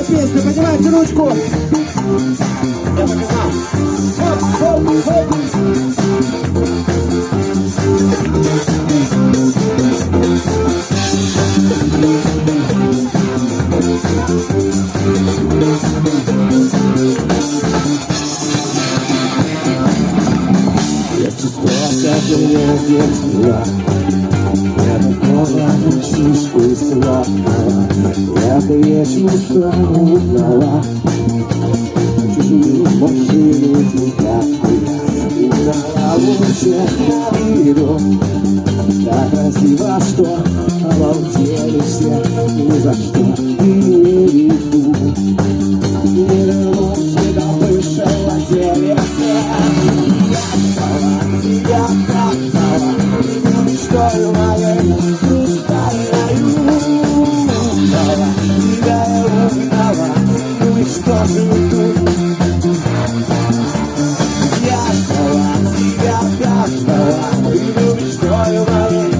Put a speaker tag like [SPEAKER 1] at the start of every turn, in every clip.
[SPEAKER 1] новая песня, поднимайте ручку. Я так и знал. Хоп, хоп, хоп. Я чувствовал, как я детства. Я такого мальчишку славного. Я вечно узнала чужую машину тебя. И на лучших миру так красиво, что обалдели все. Ни за что не иду. Не вернусь, когда вышел отделе все. Я пропала, мечтою моей устаю. Тебя я узнала, ну и что же тут? Я ждала тебя, как ждала, мечтою моей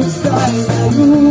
[SPEAKER 1] устаю.